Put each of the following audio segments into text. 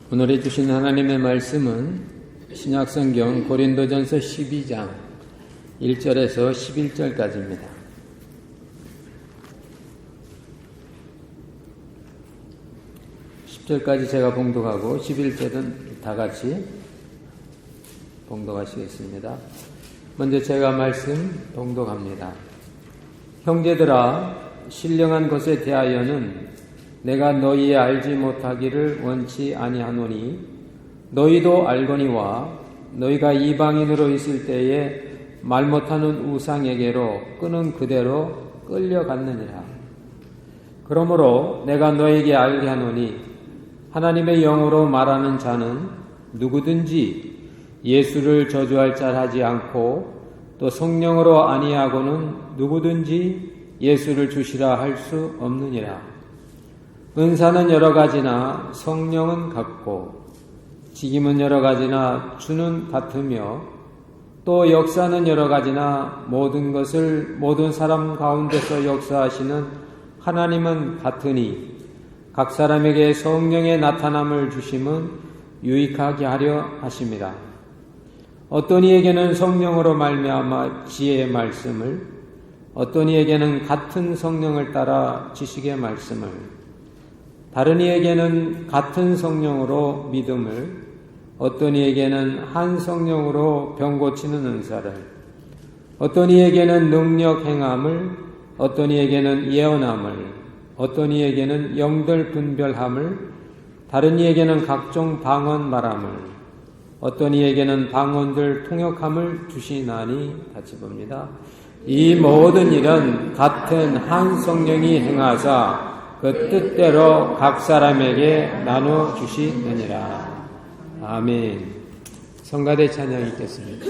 오늘 주신 하나님의 말씀은 신약성경 고린도전서 12장 1절에서 11절까지입니다. 10절까지 제가 봉독하고 11절은 다 같이 봉독하시겠습니다. 먼저 제가 말씀 봉독합니다. 형제들아, 신령한 것에 대하여는 내가 너희의 알지 못하기를 원치 아니하노니 너희도 알거니와 너희가 이방인으로 있을 때에 말 못하는 우상에게로 끄는 그대로 끌려갔느니라. 그러므로 내가 너희에게 알게 하노니 하나님의 영으로 말하는 자는 누구든지 예수를 저주할 자하지 않고 또 성령으로 아니하고는 누구든지 예수를 주시라 할 수 없느니라. 은사는 여러 가지나 성령은 같고 직임은 여러 가지나 주는 같으며 또 역사는 여러 가지나 모든 것을 모든 사람 가운데서 역사하시는 하나님은 같으니 각 사람에게 성령의 나타남을 주심은 유익하게 하려 하심이라. 어떤 이에게는 성령으로 말미암아 지혜의 말씀을, 어떤 이에게는 같은 성령을 따라 지식의 말씀을, 다른 이에게는 같은 성령으로 믿음을, 어떤 이에게는 한 성령으로 병 고치는 은사를, 어떤 이에게는 능력 행함을, 어떤 이에게는 예언함을, 어떤 이에게는 영들 분별함을, 다른 이에게는 각종 방언 말함을, 어떤 이에게는 방언들 통역함을 주시나니. 같이 봅니다. 이 모든 일은 같은 한 성령이 행하사 그 뜻대로 각 사람에게 나눠 주시느니라. 아멘. 성가대 찬양 읽겠습니다.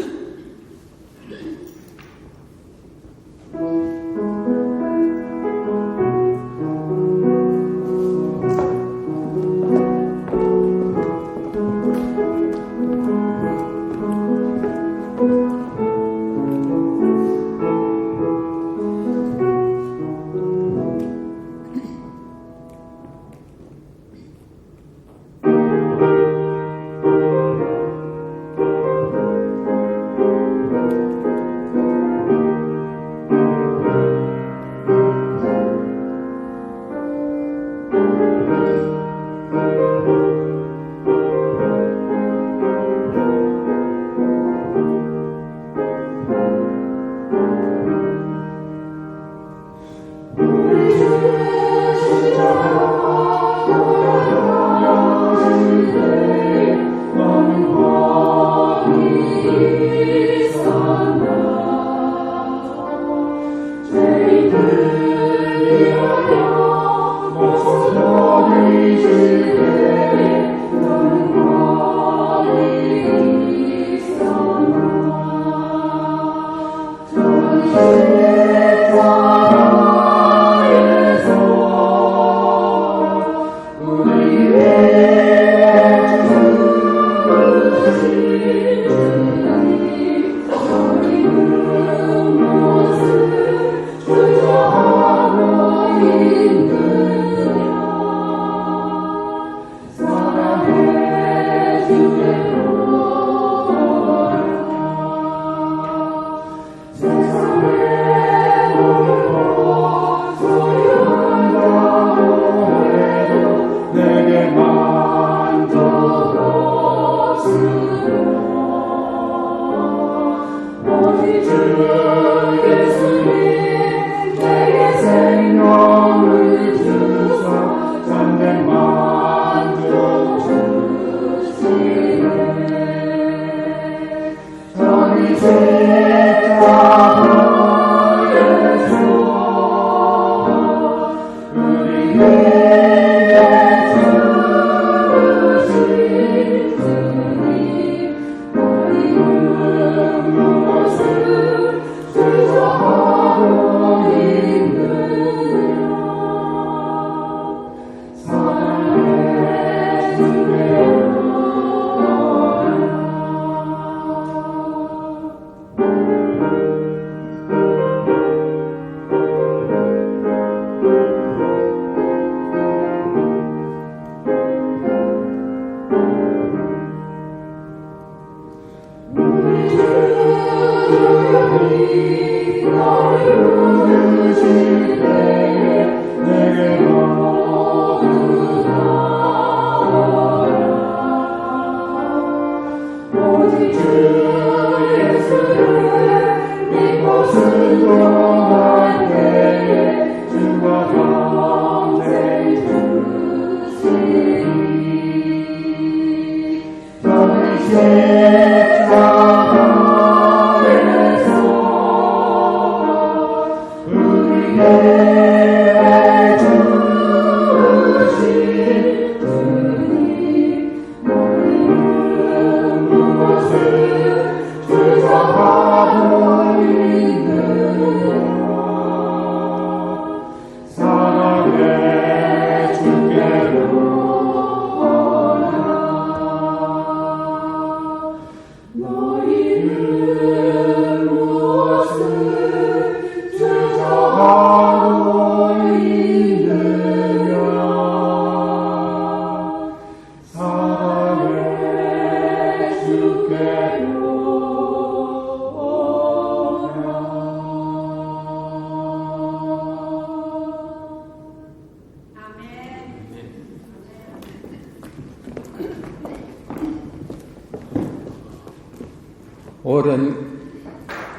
올은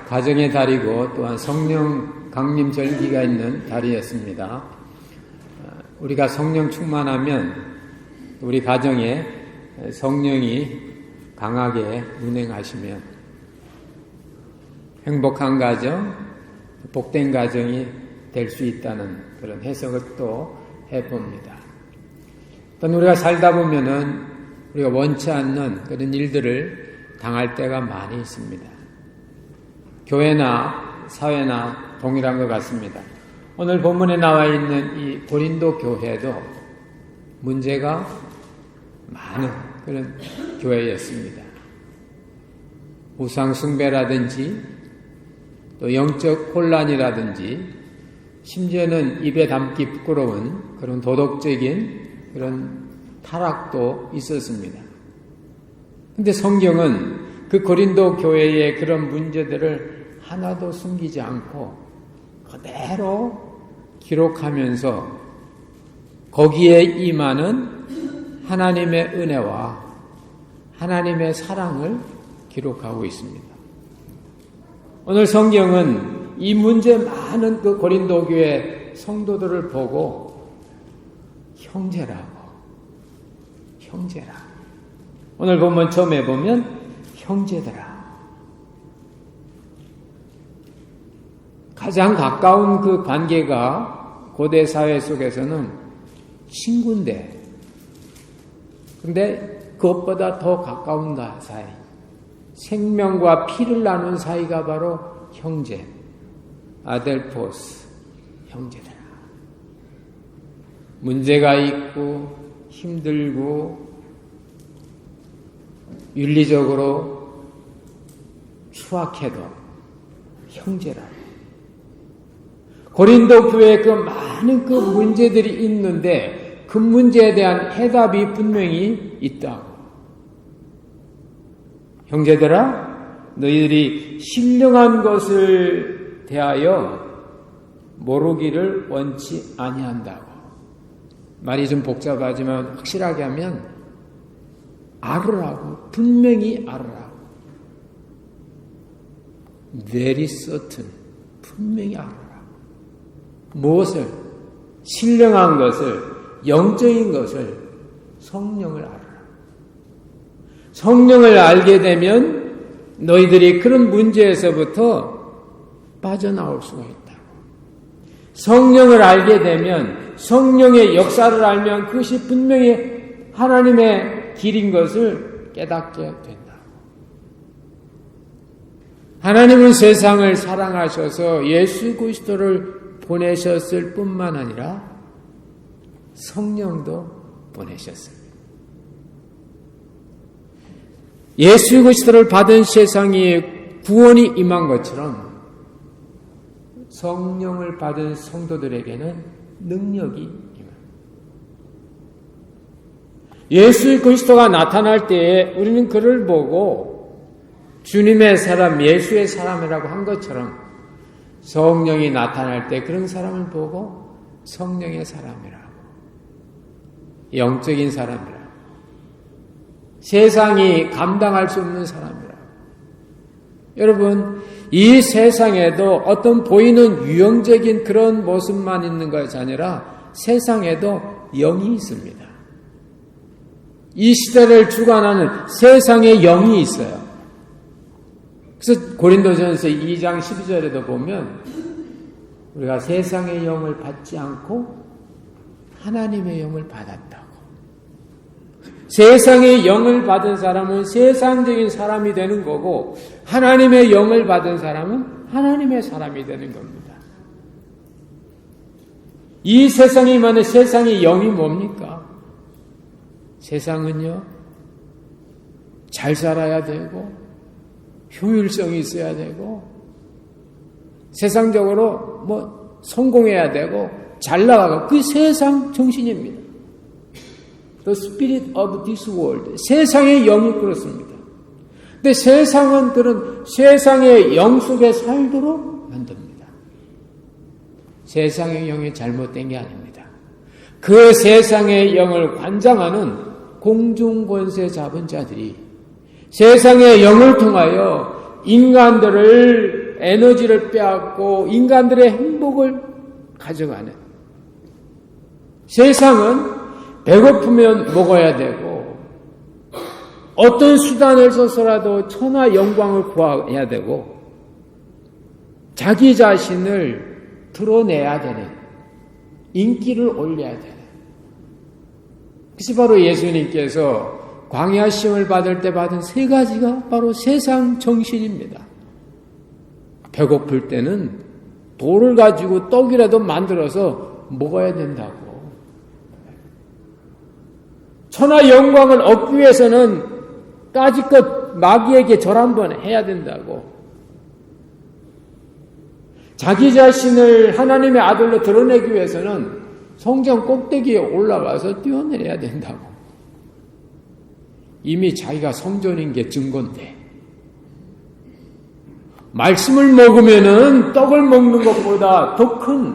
가정의 달이고 또한 성령 강림 절기가 있는 달이었습니다. 우리가 성령 충만하면 우리 가정에 성령이 강하게 운행하시면 행복한 가정, 복된 가정이 될 수 있다는 그런 해석을 또 해봅니다. 또한 우리가 살다 보면은 우리가 원치 않는 그런 일들을 당할 때가 많이 있습니다. 교회나 사회나 동일한 것 같습니다. 오늘 본문에 나와 있는 이 고린도 교회도 문제가 많은 그런 교회였습니다. 우상 숭배라든지 또 영적 혼란이라든지 심지어는 입에 담기 부끄러운 그런 도덕적인 그런 타락도 있었습니다. 근데 성경은 그 고린도 교회의 그런 문제들을 하나도 숨기지 않고 그대로 기록하면서 거기에 임하는 하나님의 은혜와 하나님의 사랑을 기록하고 있습니다. 오늘 성경은 이 문제 많은 그 고린도 교회 성도들을 보고 형제라고. 오늘 본문 처음에 보면 형제들아. 가장 가까운 그 관계가 고대 사회 속에서는 친구인데, 근데 그것보다 더 가까운 사이, 생명과 피를 나눈 사이가 바로 형제, 아델포스, 형제들아. 문제가 있고 힘들고 윤리적으로 추악해도 형제라고. 고린도 교회에 그 많은 그 문제들이 있는데 그 문제에 대한 해답이 분명히 있다고. 형제들아, 너희들이 신령한 것을 대하여 모르기를 원치 아니한다고. 말이 좀 복잡하지만 확실하게 하면 알으라고, 분명히 알으라고. Very certain, 분명히 알으라고. 무엇을? 신령한 것을, 영적인 것을, 성령을 알아라. 성령을 알게 되면 너희들이 그런 문제에서부터 빠져나올 수가 있다고. 성령을 알게 되면, 성령의 역사를 알면 그것이 분명히 하나님의 길인 것을 깨닫게 된다. 하나님은 세상을 사랑하셔서 예수 그리스도를 보내셨을 뿐만 아니라 성령도 보내셨습니다. 예수 그리스도를 받은 세상에 구원이 임한 것처럼 성령을 받은 성도들에게는 능력이 임합니다. 예수 그리스도가 나타날 때에 우리는 그를 보고 주님의 사람, 예수의 사람이라고 한 것처럼 성령이 나타날 때 그런 사람을 보고 성령의 사람이라고, 영적인 사람이라고, 세상이 감당할 수 없는 사람이라고. 여러분, 이 세상에도 어떤 보이는 유형적인 그런 모습만 있는 것이 아니라 세상에도 영이 있습니다. 이 시대를 주관하는 세상의 영이 있어요. 그래서 고린도전서 2장 12절에도 보면 우리가 세상의 영을 받지 않고 하나님의 영을 받았다고. 세상의 영을 받은 사람은 세상적인 사람이 되는 거고 하나님의 영을 받은 사람은 하나님의 사람이 되는 겁니다. 이 세상에 임하는 세상의 영이 뭡니까? 세상은요, 잘 살아야 되고 효율성이 있어야 되고 세상적으로 성공해야 되고 잘 나가고, 그 세상 정신입니다. The spirit of this world. 세상의 영이 그렇습니다. 근데 세상은 그런 세상의 영 속에 살도록 만듭니다. 세상의 영이 잘못된 게 아닙니다. 그 세상의 영을 관장하는 공중권세 잡은 자들이 세상의 영을 통하여 인간들을 에너지를 빼앗고 인간들의 행복을 가져가는, 세상은 배고프면 먹어야 되고 어떤 수단을 써서라도 천하 영광을 구해야 되고 자기 자신을 드러내야 되는, 인기를 올려야 되는, 그것이 바로 예수님께서 광야 시험을 받을 때 받은 세 가지가 바로 세상 정신입니다. 배고플 때는 돌을 가지고 떡이라도 만들어서 먹어야 된다고. 천하 영광을 얻기 위해서는 까짓것 마귀에게 절 한번 해야 된다고. 자기 자신을 하나님의 아들로 드러내기 위해서는 성전 꼭대기에 올라가서 뛰어내려야 된다고. 이미 자기가 성전인 게 증거인데, 말씀을 먹으면은 떡을 먹는 것보다 더 큰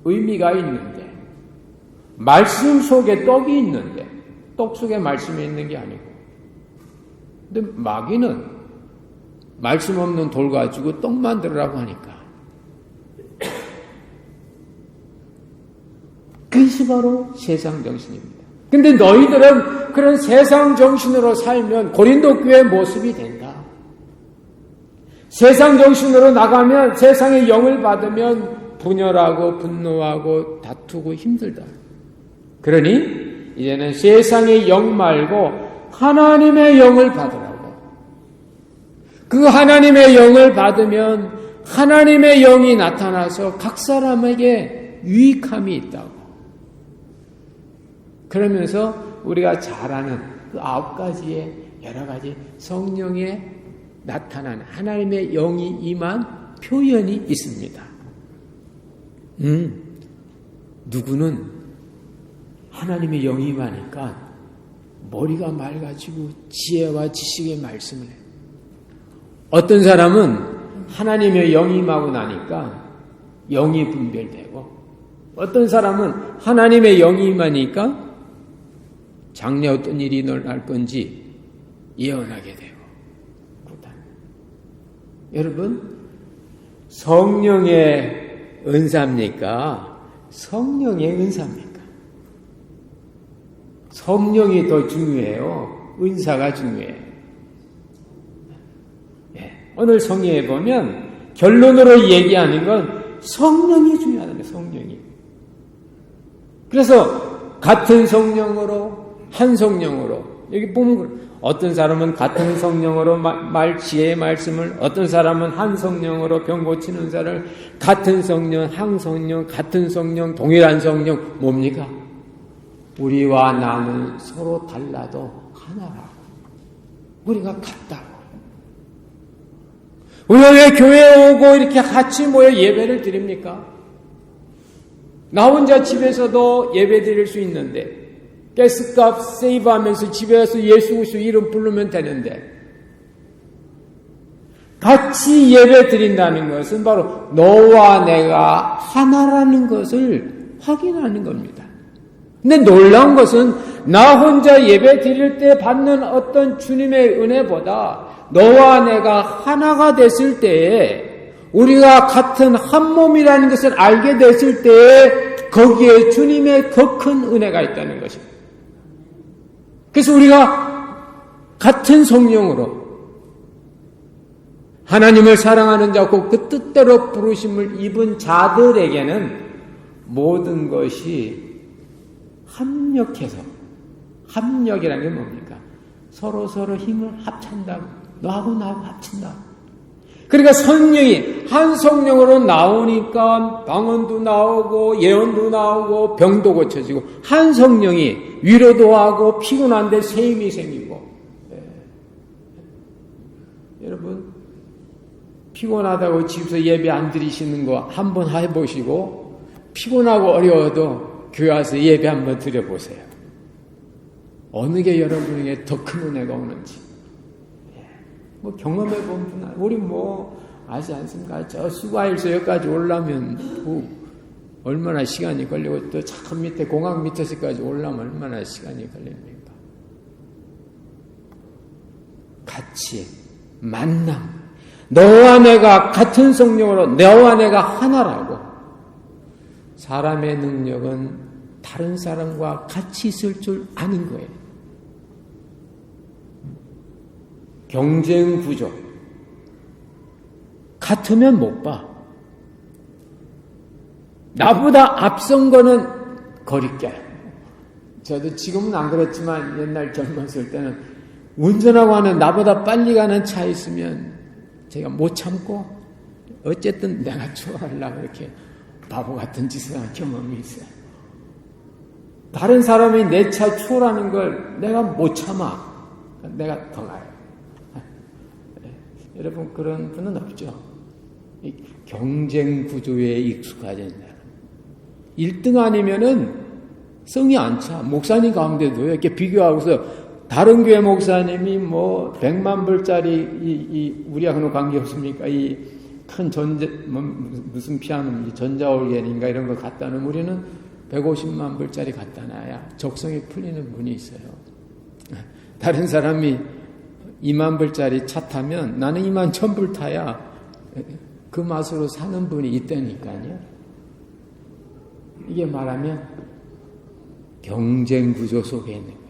의미가 있는데, 말씀 속에 떡이 있는데 떡 속에 말씀이 있는 게 아니고, 근데 마귀는 말씀 없는 돌 가지고 떡 만들으라고 하니까, 그것이 바로 세상 정신입니다. 근데 너희들은 그런 세상 정신으로 살면 고린도 교회의 모습이 된다. 세상 정신으로 나가면, 세상의 영을 받으면 분열하고 분노하고 다투고 힘들다. 그러니 이제는 세상의 영 말고 하나님의 영을 받으라고. 그 하나님의 영을 받으면 하나님의 영이 나타나서 각 사람에게 유익함이 있다고. 그러면서 우리가 잘 아는 그 9가지의 여러 가지 성령의 나타나는 하나님의 영이 임한 표현이 있습니다. 누구는 하나님의 영이 임하니까 머리가 맑아지고 지혜와 지식의 말씀을 해요. 어떤 사람은 하나님의 영이 임하고 나니까 영이 분별되고, 어떤 사람은 하나님의 영이 임하니까 장래 어떤 일이 일어날 건지 예언하게 되고 그렇다. 여러분, 성령의 은사입니까? 성령의 은사입니까? 성령이 더 중요해요? 은사가 중요해요? 오늘 성경에 보면 결론으로 얘기하는 건 성령이 중요하다는 거예요. 성령이. 그래서 같은 성령으로, 한 성령으로, 여기 보면 어떤 사람은 같은 성령으로 지혜의 말씀을, 어떤 사람은 한 성령으로 병 고치는 자를, 같은 성령, 한 성령, 같은 성령, 동일한 성령, 뭡니까? 우리와 나는 서로 달라도 하나라고. 우리가 같다고. 우리가 왜 교회에 오고 이렇게 같이 모여 예배를 드립니까? 나 혼자 집에서도 예배 드릴 수 있는데, 가스값 세이브하면서 집에 와서 예수 그리스도 이름 부르면 되는데, 같이 예배 드린다는 것은 바로 너와 내가 하나라는 것을 확인하는 겁니다. 근데 놀라운 것은 나 혼자 예배 드릴 때 받는 어떤 주님의 은혜보다 너와 내가 하나가 됐을 때에, 우리가 같은 한 몸이라는 것을 알게 됐을 때에 거기에 주님의 더 큰 은혜가 있다는 것입니다. 그래서 우리가 같은 성령으로 하나님을 사랑하는 자고 그 뜻대로 부르심을 입은 자들에게는 모든 것이 합력해서, 합력이라는 게 뭡니까? 서로 힘을 합친다고. 너하고 나하고 합친다. 그러니까 성령이 한 성령으로 나오니까 방언도 나오고 예언도 나오고 병도 고쳐지고, 한 성령이 위로도 하고 피곤한데 새 힘이 생기고. 여러분, 피곤하다고 집에서 예배 안 드리시는 거 한번 해보시고, 피곤하고 어려워도 교회 와서 예배 한번 드려보세요. 어느 게 여러분에게 더 큰 은혜가 오는지. 뭐 경험해본 분, 우리 아시지 않습니까? 저 수가일서 여기까지 오려면 얼마나 시간이 걸리고, 또 저 밑에 공항 밑에서까지 오려면 얼마나 시간이 걸립니까? 같이 만남, 너와 내가 같은 성령으로 너와 내가 하나라고. 사람의 능력은 다른 사람과 같이 있을 줄 아는 거예요. 경쟁 구조. 같으면 못 봐. 나보다 앞선 거는 거리껴요. 저도 지금은 안 그렇지만 옛날 젊었을 때는 운전하고 하는 나보다 빨리 가는 차 있으면 제가 못 참고 어쨌든 내가 추월하려고 이렇게 바보 같은 짓을 한 경험이 있어요. 다른 사람이 내 차 추월하는 걸 내가 못 참아. 내가 더 가요. 여러분 그런 분은 없죠. 경쟁 구조에 익숙하지 않나요? 1등 아니면은 성이 안 차. 목사님 가운데도 이렇게 비교하고서 다른 교회 목사님이 뭐 100만 불짜리 우리 하고는 관계 없습니까? 이 큰 무슨 피아노 전자올겐인가 이런 거 갖다 놓으면 우리는 150만 불짜리 갖다 놔야 적성이 풀리는 분이 있어요. 다른 사람이 2만 불짜리 차 타면 나는 2만 1,000불 타야 그 맛으로 사는 분이 있다니까요. 이게 말하면 경쟁 구조 속에 있는 거예요.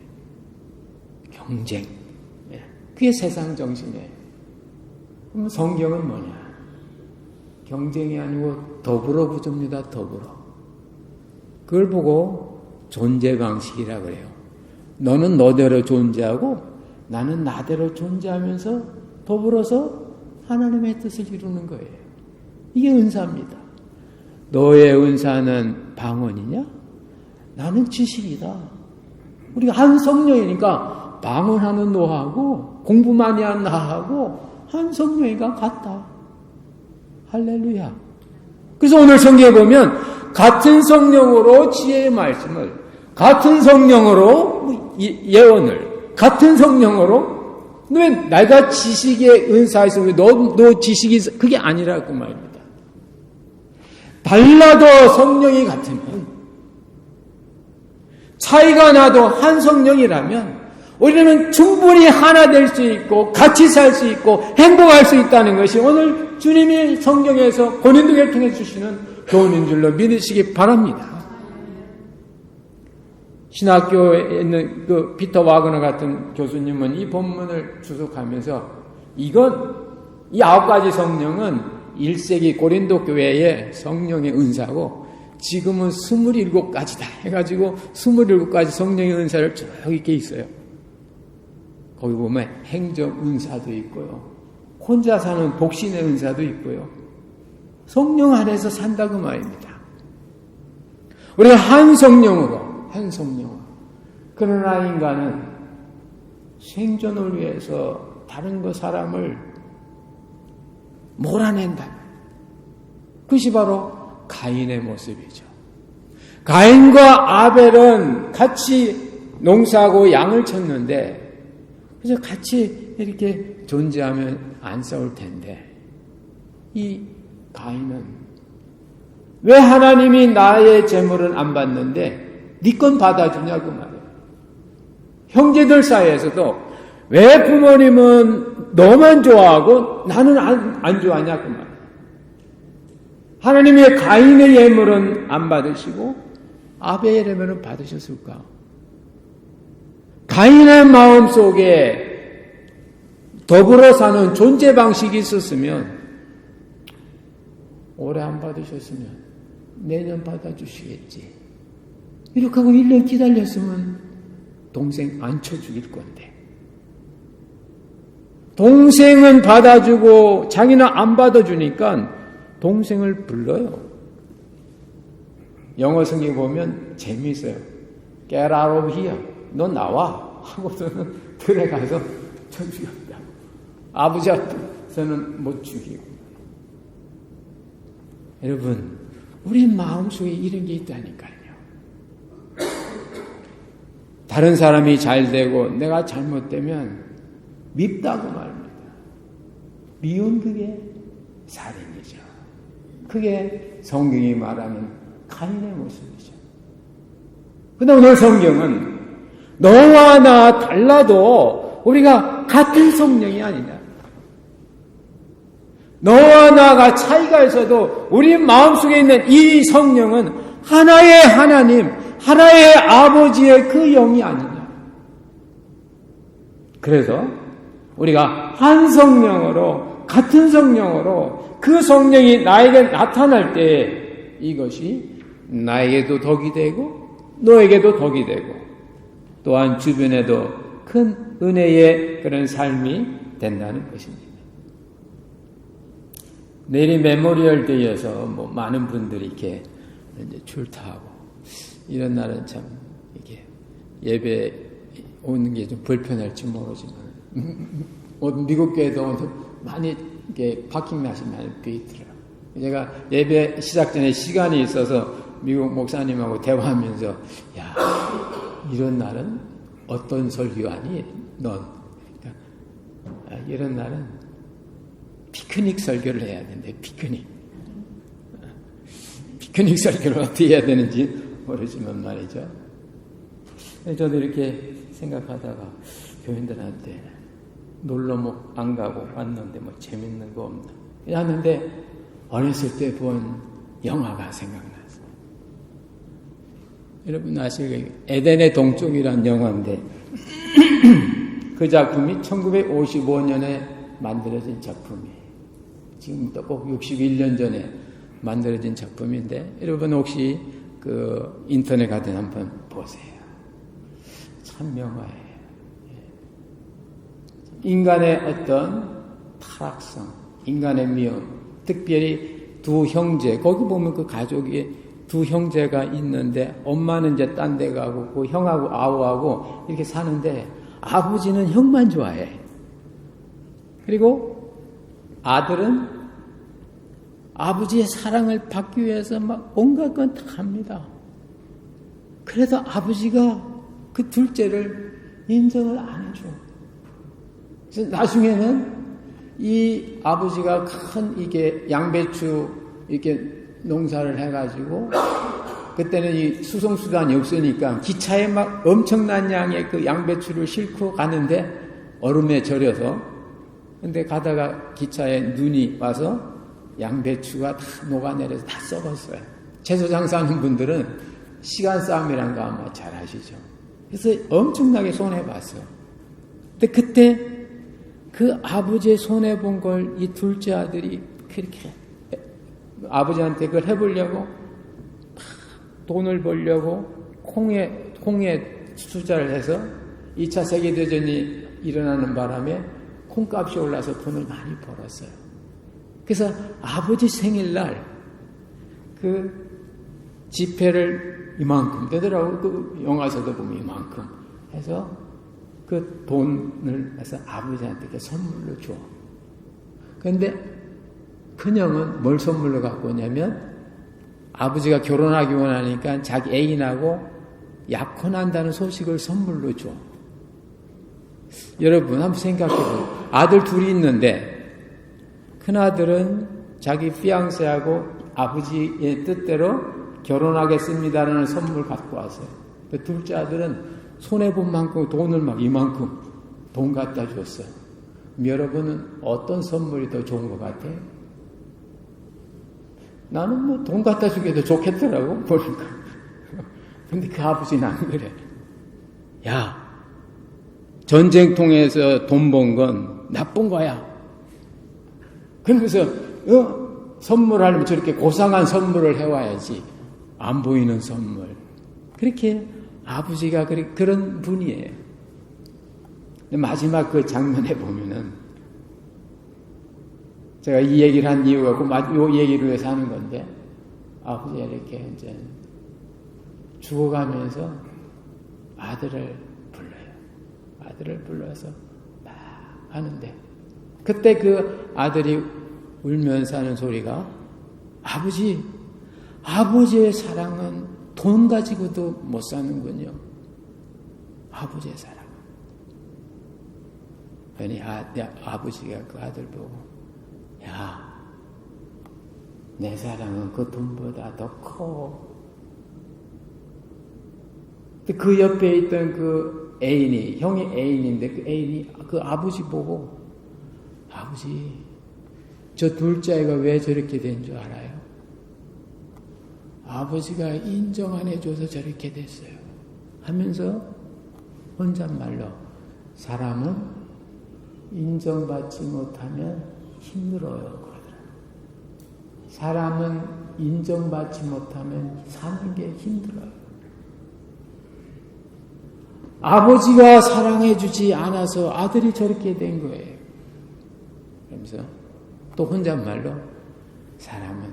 경쟁. 그게 세상 정신이에요. 그럼 성경은 뭐냐? 경쟁이 아니고 더불어 구조입니다. 더불어. 그걸 보고 존재 방식이라고 그래요. 너는 너대로 존재하고 나는 나대로 존재하면서 더불어서 하나님의 뜻을 이루는 거예요. 이게 은사입니다. 너의 은사는 방언이냐? 나는 지식이다. 우리가 한 성령이니까 방언하는 너하고 공부 많이 하는 나하고 한 성령이가 같다. 할렐루야. 그래서 오늘 성경에 보면 같은 성령으로 지혜의 말씀을, 같은 성령으로 예언을, 같은 성령으로 왜 내가 지식의 은사에서 너 지식이 그게 아니라 그 말입니다. 달라도 성령이 같으면 차이가 나도 한 성령이라면 우리는 충분히 하나 될 수 있고 같이 살 수 있고 행복할 수 있다는 것이 오늘 주님이 성경에서 고린도교를 통해 주시는 교훈인 줄로 믿으시기 바랍니다. 신학교에 있는 그 피터 와그너 같은 교수님은 이 본문을 주석하면서 이 9가지 성령은 1세기 고린도 교회의 성령의 은사고 지금은 27가지다 해가지고 27가지 성령의 은사를 쭉 이렇게 있어요. 거기 보면 행정 은사도 있고요. 혼자 사는 독신의 은사도 있고요. 성령 안에서 산다고 말입니다. 우리가 한 성령으로. 그러나 인간은 생존을 위해서 다른 사람을 몰아낸다. 그것이 바로 가인의 모습이죠. 가인과 아벨은 같이 농사하고 양을 쳤는데 그래서 같이 이렇게 존재하면 안 싸울 텐데 이 가인은 왜 하나님이 나의 재물은 안 받는데 네 건 받아주냐고 말이에요. 형제들 사이에서도 왜 부모님은 너만 좋아하고 나는 안 좋아하냐고 말이에요. 하나님이 가인의 예물은 안 받으시고 아벨의 예물은 받으셨을까? 가인의 마음속에 더불어 사는 존재 방식이 있었으면 올해 안 받으셨으면 내년 받아주시겠지. 이렇게 하고 1년 기다렸으면 동생 안 쳐죽일 건데. 동생은 받아주고 자기는 안 받아주니까 동생을 불러요. 영어 성경 보면 재미있어요. Get out of here. 너 나와. 하고서는 들어가서 쳐 죽였다. 아버지한테는 못 죽이고. 여러분, 우리 마음속에 이런 게 있다니까요. 다른 사람이 잘 되고 내가 잘못되면 밉다고 말합니다. 미운 그게 살인이죠. 그게 성경이 말하는 가인의 모습이죠. 그런데 오늘 성경은 너와 나 달라도 우리가 같은 성령이 아니냐. 너와 나가 차이가 있어도 우리 마음속에 있는 이 성령은 하나의 하나님, 하나의 아버지의 그 영이 아니냐. 그래서 우리가 한 성령으로, 같은 성령으로 그 성령이 나에게 나타날 때 이것이 나에게도 덕이 되고 너에게도 덕이 되고 또한 주변에도 큰 은혜의 그런 삶이 된다는 것입니다. 내일이 메모리얼 데이여서 많은 분들이 이렇게 이제 출타하고 이런 날은 참 이게 예배 오는 게 좀 불편할지 모르지만 미국 교회도 많이 이렇게 파킹 맛이 많이 있더라고요. 제가 예배 시작 전에 시간이 있어서 미국 목사님하고 대화하면서 야 이런 날은 어떤 설교하니 넌 이런 날은 피크닉 설교를 해야 된대. 피크닉 설교를 어떻게 해야 되는지 모르지만 말이죠. 저도 이렇게 생각하다가 교인들한테 놀러 안 가고 왔는데 재밌는 거 없나 하는데 어렸을 때 본 영화가 생각났어요. 여러분 아시겠어요? 에덴의 동쪽이라는 영화인데 그 작품이 1955년에 만들어진 작품이에요. 지금부터 꼭 61년 전에 만들어진 작품인데 여러분 혹시 그 인터넷 가든 한번 보세요. 참 명화예요. 인간의 어떤 타락성, 인간의 미움, 특별히 두 형제, 거기 보면 그 가족이 두 형제가 있는데 엄마는 이제 딴 데 가고 그 형하고 아우하고 이렇게 사는데 아버지는 형만 좋아해. 그리고 아들은 아버지의 사랑을 받기 위해서 막 온갖 건 다 합니다. 그래도 아버지가 그 둘째를 인정을 안 해줘. 그래서 나중에는 이 아버지가 큰 이게 양배추 이렇게 농사를 해가지고 그때는 이 수송수단이 없으니까 기차에 막 엄청난 양의 그 양배추를 싣고 가는데 얼음에 절여서 근데 가다가 기차에 눈이 와서 양배추가 다 녹아내려서 다 썩었어요. 채소 장사하는 분들은 시간 싸움이란 거 아마 잘 아시죠. 그래서 엄청나게 손해봤어요. 근데 그때 그 아버지의 손해본 걸 이 둘째 아들이 그렇게 아버지한테 그걸 해보려고 돈을 벌려고 콩에 투자를 해서 2차 세계대전이 일어나는 바람에 콩값이 올라서 돈을 많이 벌었어요. 그래서 아버지 생일날 그 지폐를 이만큼 되더라고요. 그 영화에서도 보면 이만큼 해서 그 돈을 해서 아버지한테 선물로 줘. 그런데 큰형은 뭘 선물로 갖고 오냐면 아버지가 결혼하기 원하니까 자기 애인하고 약혼한다는 소식을 선물로 줘. 여러분 한번 생각해보세요. 아들 둘이 있는데 큰아들은 자기 피앙세하고 아버지의 뜻대로 결혼하겠습니다라는 선물 갖고 왔어요. 둘째 아들은 손해본 만큼 돈을 막 이만큼 돈 갖다 줬어요. 여러분은 어떤 선물이 더 좋은 것 같아요? 나는 돈 갖다 주기도 좋겠더라고 보니까. 근데 그 아버지는 안 그래. 야, 전쟁 통해서 돈 번 건 나쁜 거야. 그러면서 선물하려면 저렇게 고상한 선물을 해와야지. 안 보이는 선물. 그렇게 아버지가 그런 분이에요. 마지막 그 장면에 보면은 제가 이 얘기를 한 이유가 이 얘기를 위해서 하는 건데 아버지가 이렇게 이제 죽어가면서 아들을 불러요. 아들을 불러서 막 하는데 그때 그 아들이 울면서 하는 소리가 아버지의 사랑은 돈 가지고도 못 사는군요. 아버지의 사랑. 그러니 아버지가 그 아들 보고 야, 내 사랑은 그 돈보다 더 커. 그 옆에 있던 그 애인이, 형이 애인인데 그 애인이 그 아버지 보고 아버지, 저 둘째 아이가 왜 저렇게 된 줄 알아요? 아버지가 인정 안 해줘서 저렇게 됐어요. 하면서 혼잣말로 사람은 인정받지 못하면 힘들어요. 그러더라고요. 사람은 인정받지 못하면 사는 게 힘들어요. 아버지가 사랑해주지 않아서 아들이 저렇게 된 거예요. 그러면서 또 혼잣말로 사람은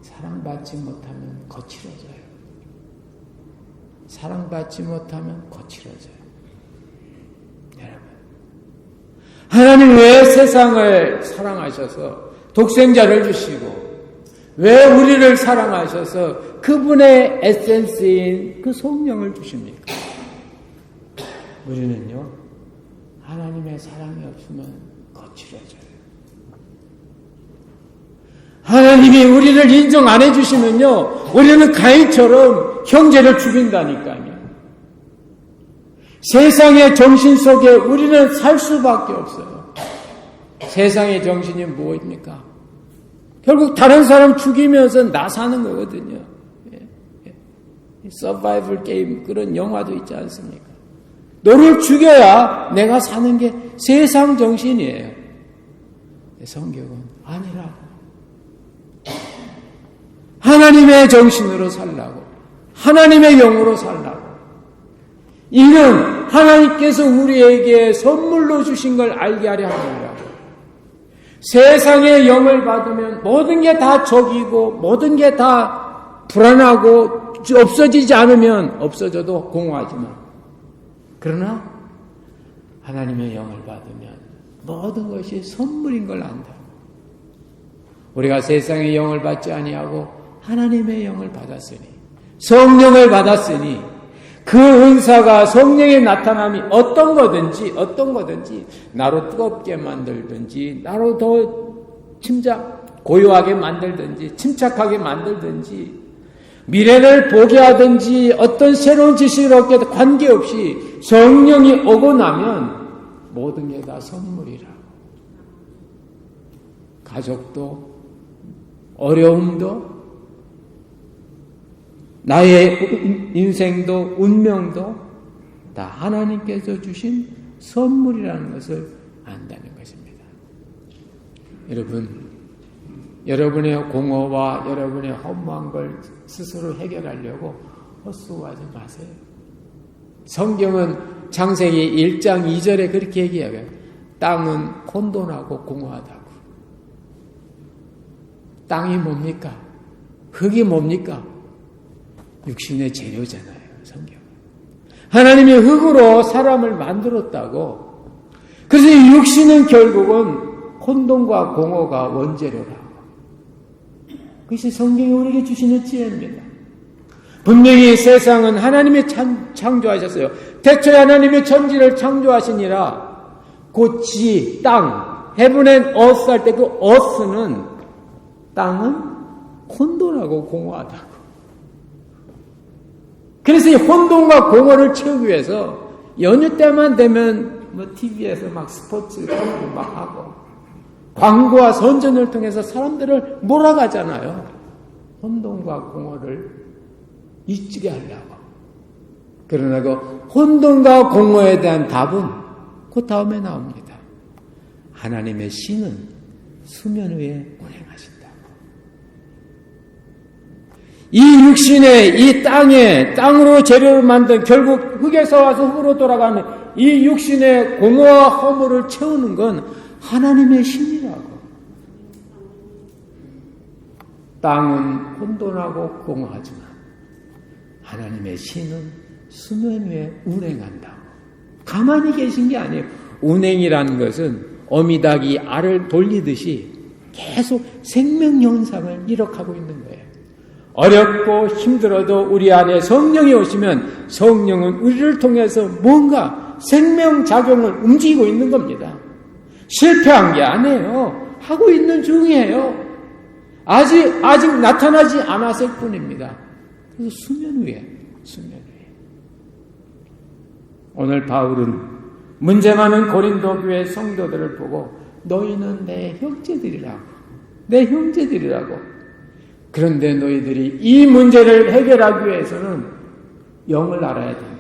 사랑받지 못하면 거칠어져요. 사랑받지 못하면 거칠어져요. 여러분, 하나님 왜 세상을 사랑하셔서 독생자를 주시고 왜 우리를 사랑하셔서 그분의 에센스인 그 성령을 주십니까? 우리는요, 하나님의 사랑이 없으면 거칠어져요. 하나님이 우리를 인정 안 해주시면요, 우리는 가인처럼 형제를 죽인다니까요. 세상의 정신 속에 우리는 살 수밖에 없어요. 세상의 정신이 무엇입니까? 결국 다른 사람 죽이면서 나 사는 거거든요. 서바이벌 게임 그런 영화도 있지 않습니까? 너를 죽여야 내가 사는 게 세상 정신이에요. 성경은 아니라고. 하나님의 정신으로 살라고. 하나님의 영으로 살라고. 이는 하나님께서 우리에게 선물로 주신 걸 알게 하려 하느라고. 세상의 영을 받으면 모든 게 다 적이고 모든 게 다 불안하고 없어지지 않으면 없어져도 공허하지만, 그러나 하나님의 영을 받으면 모든 것이 선물인 걸 안다. 우리가 세상의 영을 받지 아니하고 하나님의 영을 받았으니, 성령을 받았으니, 그 은사가 성령의 나타남이 어떤 거든지 나로 뜨겁게 만들든지 나로 더 고요하게 만들든지 침착하게 만들든지 미래를 보게 하든지 어떤 새로운 지식을 얻게 관계없이 성령이 오고 나면 모든 게 다 선물이라. 가족도 어려움도 나의 인생도 운명도 다 하나님께서 주신 선물이라는 것을 안다는 것입니다. 여러분, 여러분의 공허와 여러분의 허무한 걸 스스로 해결하려고 헛수고하지 마세요. 성경은 창세기 1장 2절에 그렇게 얘기해요. 땅은 혼돈하고 공허하다고. 땅이 뭡니까? 흙이 뭡니까? 육신의 재료잖아요. 성경. 하나님이 흙으로 사람을 만들었다고. 그래서 이 육신은 결국은 혼돈과 공허가 원재료라고. 그것이 성경이 우리에게 주시는 지혜입니다. 분명히 세상은 하나님이 창조하셨어요. 태초에 하나님이 천지를 창조하시니라. 그 지, 땅, heaven and earth 할 때 그 earth는, 땅은 혼돈하고 공허하다고. 그래서 이 혼돈과 공허를 채우기 위해서 연휴 때만 되면 TV에서 막 스포츠 광고 막 하고 광고와 선전을 통해서 사람들을 몰아가잖아요. 혼돈과 공허를 잊게 하려고. 그러나 그 혼돈과 공허에 대한 답은 그 다음에 나옵니다. 하나님의 신은 수면 위에 운행하신다. 이 육신에, 이 땅에, 땅으로 재료를 만든, 결국 흙에서 와서 흙으로 돌아가는 이 육신의 공허와 허물을 채우는 건 하나님의 신이라고. 땅은 혼돈하고 공허하지만 하나님의 신은 수면 위에 운행한다고. 가만히 계신 게 아니에요. 운행이라는 것은 어미닭이 알을 돌리듯이 계속 생명 현상을 이룩하고 있는 거예요. 어렵고 힘들어도 우리 안에 성령이 오시면 성령은 우리를 통해서 뭔가 생명작용을 움직이고 있는 겁니다. 실패한 게 아니에요. 하고 있는 중이에요. 아직 나타나지 않았을 뿐입니다. 그래서 수면 위에. 오늘 바울은 문제 많은 고린도 교회 성도들을 보고 너희는 내 형제들이라고. 내 형제들이라고. 그런데 너희들이 이 문제를 해결하기 위해서는 영을 알아야 된다.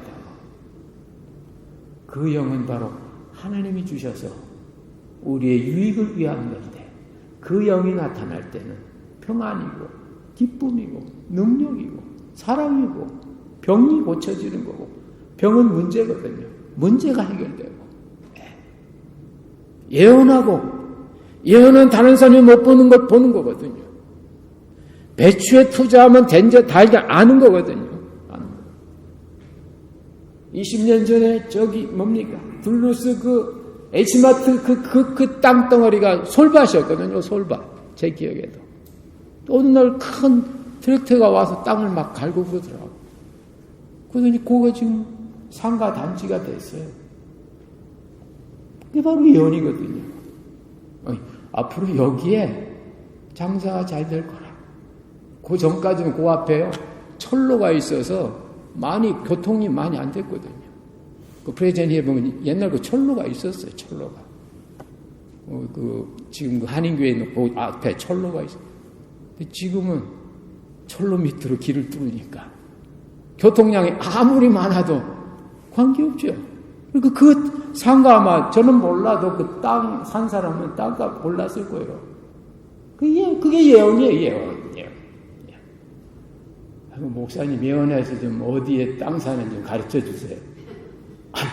그 영은 바로 하나님이 주셔서 우리의 유익을 위한 건데, 그 영이 나타날 때는 평안이고 기쁨이고 능력이고 사랑이고 병이 고쳐지는 거고, 병은 문제거든요. 문제가 해결되고, 예언은 다른 사람이 못 보는 것 보는 거거든요. 배추에 투자하면 달지 않은 거거든요. 20년 전에 저기 뭡니까? 둘루스 그 H마트 그 땅덩어리가 솔밭이었거든요. 솔밭. 제 기억에도. 어느 날 큰 트랙터가 와서 땅을 막 갈고 그러더라고. 그러더니 그거 지금 상가 단지가 됐어요. 그게 바로 예언이거든요. 앞으로 여기에 장사가 잘 될 거라. 그 전까지는 그 앞에요. 철로가 있어서 교통이 많이 안 됐거든요. 그 프레젠트에 보면 옛날 그 철로가 있었어요. 철로가. 지금 그 한인교회 있는 그 앞에 철로가 있어요. 근데 지금은 철로 밑으로 길을 뚫으니까 교통량이 아무리 많아도 관계없죠. 그러니까 그 상가 아마 저는 몰라도 그 땅 산 사람은 땅값 몰랐을 거예요. 그게 예언이에요. 예언. 목사님 예언해서 좀 어디에 땅 사는지 좀 가르쳐 주세요.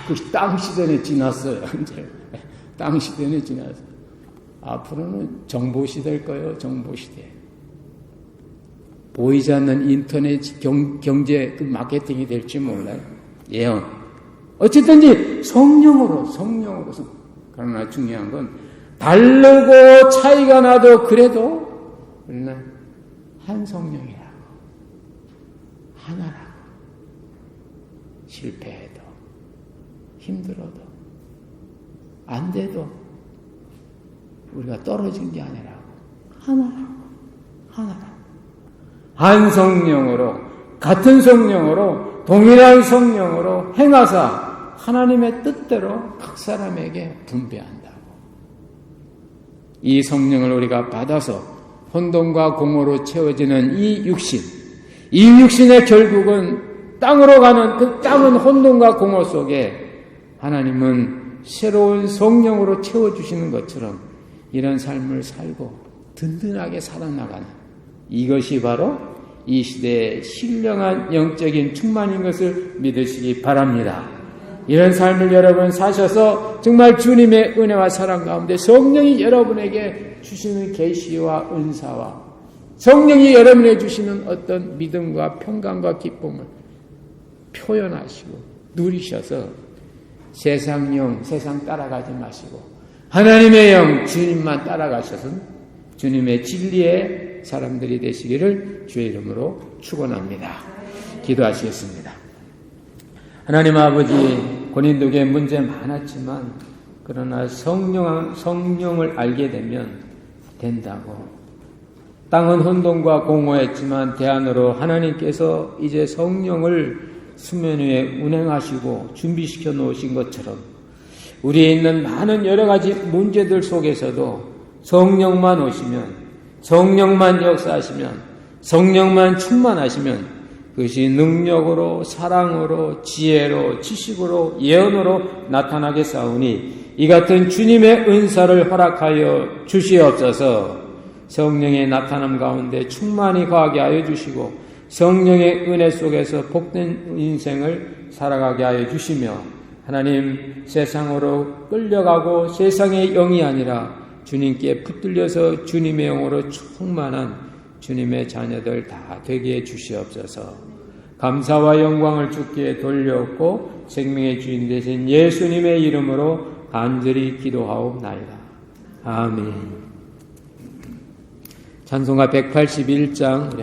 그 땅 시대는 지났어요. 이제 땅 시대는 지났어요. 앞으로는 정보 시대일 거예요. 정보 시대. 보이지 않는 인터넷 경제 그 마케팅이 될지 몰라요. 예언. 어쨌든지 성령으로. 그러나 중요한 건 다르고 차이가 나도 그래도 우리는 한 성령이라고. 하나라고. 실패해도 힘들어도 안 돼도 우리가 떨어진 게 아니라고. 하나라고. 한 성령으로, 같은 성령으로, 동일한 성령으로 행하사 하나님의 뜻대로 각 사람에게 분배한다고. 이 성령을 우리가 받아서 혼돈과 공허로 채워지는 이 육신의 결국은 땅으로 가는 그 땅은 혼돈과 공허 속에 하나님은 새로운 성령으로 채워주시는 것처럼 이런 삶을 살고 든든하게 살아나가는, 이것이 바로 이 시대의 신령한 영적인 충만인 것을 믿으시기 바랍니다. 이런 삶을 여러분 사셔서 정말 주님의 은혜와 사랑 가운데 성령이 여러분에게 주시는 계시와 은사와 성령이 여러분에게 주시는 어떤 믿음과 평강과 기쁨을 표현하시고 누리셔서 세상 따라가지 마시고 하나님의 영 주님만 따라가셔서 주님의 진리의 사람들이 되시기를 주의 이름으로 축원합니다. 기도하시겠습니다. 하나님 아버지, 고린도교회 문제 많았지만 그러나 성령을 알게 되면 된다고. 땅은 혼돈과 공허했지만 대안으로 하나님께서 이제 성령을 수면 위에 운행하시고 준비시켜 놓으신 것처럼 우리에 있는 많은 여러 가지 문제들 속에서도 성령만 오시면, 성령만 역사하시면, 성령만 충만하시면 그것이 능력으로, 사랑으로, 지혜로, 지식으로, 예언으로 나타나겠사오니 이 같은 주님의 은사를 허락하여 주시옵소서. 성령의 나타남 가운데 충만히 거하게 하여 주시고 성령의 은혜 속에서 복된 인생을 살아가게 하여 주시며 하나님, 세상으로 끌려가고 세상의 영이 아니라 주님께 붙들려서 주님의 영으로 충만한 주님의 자녀들 다 되게 해 주시옵소서. 감사와 영광을 주께 돌려옵고 생명의 주인 되신 예수님의 이름으로 간절히 기도하옵나이다. 아멘. 찬송가 181장